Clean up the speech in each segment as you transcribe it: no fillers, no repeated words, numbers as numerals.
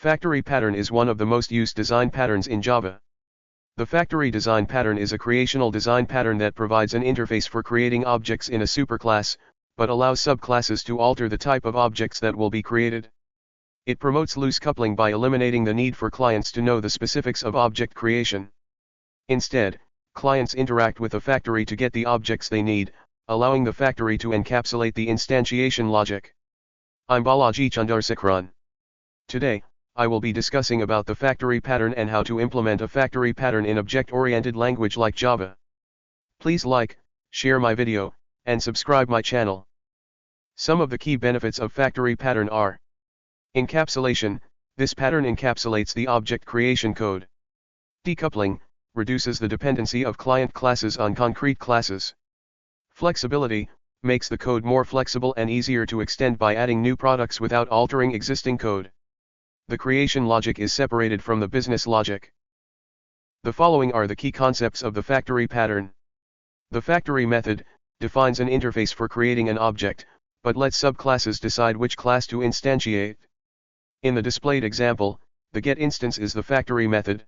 factory pattern is one of the most used design patterns in Java. The factory design pattern is a creational design pattern that provides an interface for creating objects in a superclass, but allows subclasses to alter the type of objects that will be created. It promotes loose coupling by eliminating the need for clients to know the specifics of object creation. Instead, clients interact with the factory to get the objects they need, allowing the factory to encapsulate the instantiation logic. I'm Balaji Chandrasekharan. Today, I will be discussing about the factory pattern and how to implement a factory pattern in object-oriented language like Java. Please like, share my video, and subscribe my channel. Some of the key benefits of factory pattern are: encapsulation. This pattern encapsulates the object creation code. Decoupling reduces the dependency of client classes on concrete classes. Flexibility makes the code more flexible and easier to extend by adding new products without altering existing code. The creation logic is separated from the business logic. The following are the key concepts of the factory pattern. The factory method defines an interface for creating an object, but lets subclasses decide which class to instantiate. In the displayed example, the get instance is the factory method.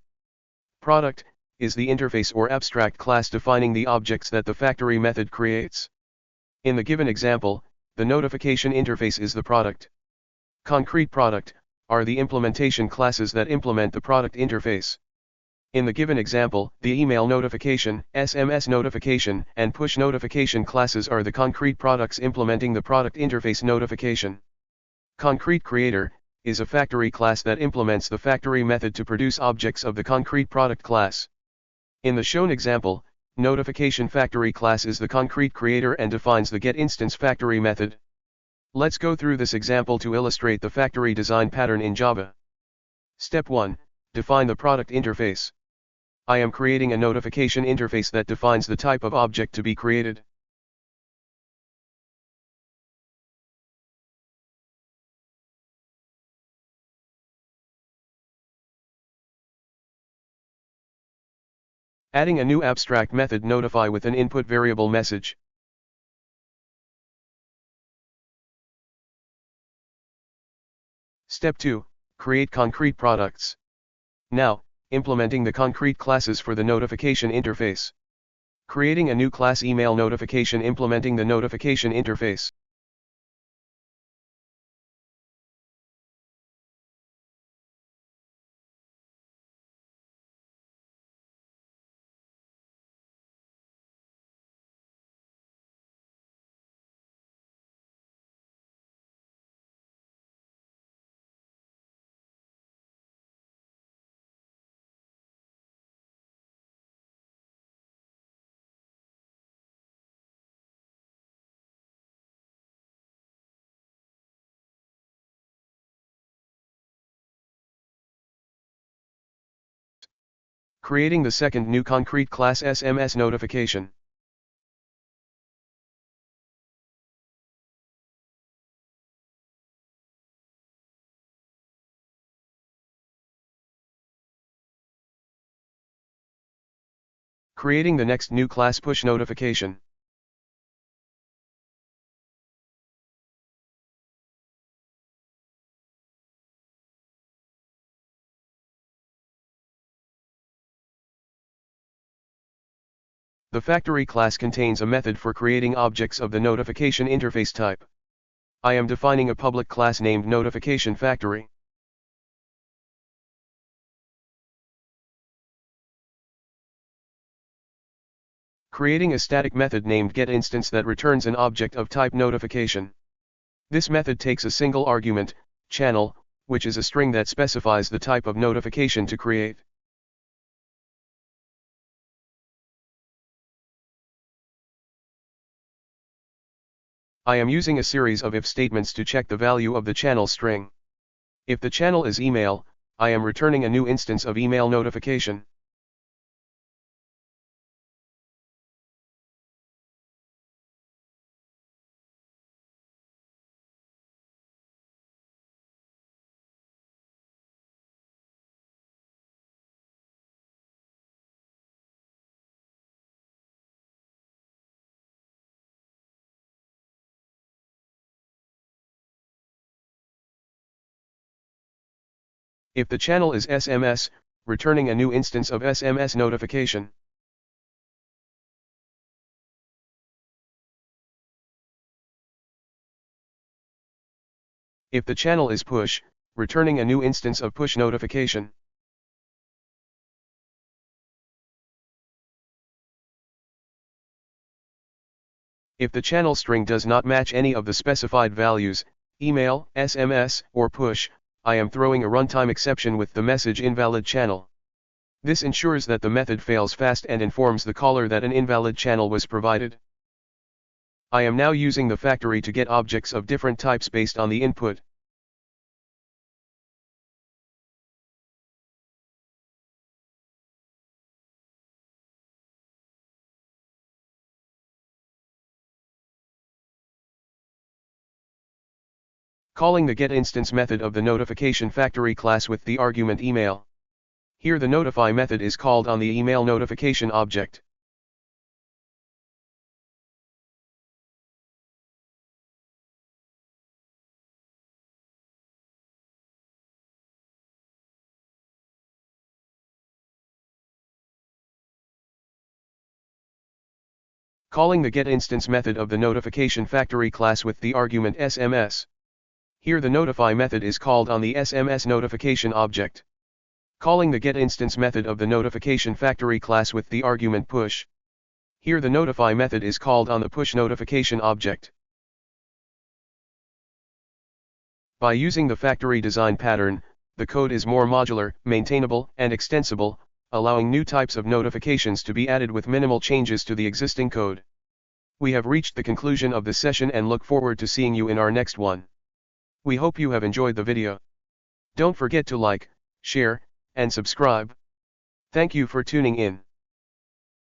Product is the interface or abstract class defining the objects that the factory method creates. In the given example, the notification interface is the product. Concrete product are the implementation classes that implement the product interface. In the given example, the email notification, SMS notification, and push notification classes are the concrete products implementing the product interface notification. Concrete creator is a factory class that implements the factory method to produce objects of the concrete product class. In the shown example, notification factory class is the concrete creator and defines the get instance factory method. Let's go through this example to illustrate the factory design pattern in Java. Step 1. Define the product interface. I am creating a notification interface that defines the type of object to be created. Adding a new abstract method notify with an input variable message. Step 2. Create concrete products. Now, implementing the concrete classes for the notification interface. Creating a new class email notification implementing the notification interface. Creating the second new concrete class SMS notification. Creating the next new class push notification. The factory class contains a method for creating objects of the notification interface type. I am defining a public class named notification factory. Creating a static method named getInstance that returns an object of type notification. This method takes a single argument, channel, which is a string that specifies the type of notification to create. I am using a series of if statements to check the value of the channel string. If the channel is email, I am returning a new instance of email notification. If the channel is SMS, returning a new instance of SMS notification. If the channel is push, returning a new instance of push notification. If the channel string does not match any of the specified values, email, SMS, or push, I am throwing a runtime exception with the message invalid channel. This ensures that the method fails fast and informs the caller that an invalid channel was provided. I am now using the factory to get objects of different types based on the input. Calling the getInstance method of the notification factory class with the argument email. Here the notify method is called on the email notification object. Calling the getInstance method of the notification factory class with the argument SMS. Here the notify method is called on the SMS notification object. Calling the getInstance method of the notification factory class with the argument push. Here the notify method is called on the push notification object. By using the factory design pattern, the code is more modular, maintainable, and extensible, allowing new types of notifications to be added with minimal changes to the existing code. We have reached the conclusion of this session and look forward to seeing you in our next one. We hope you have enjoyed the video. Don't forget to like, share, and subscribe. Thank you for tuning in.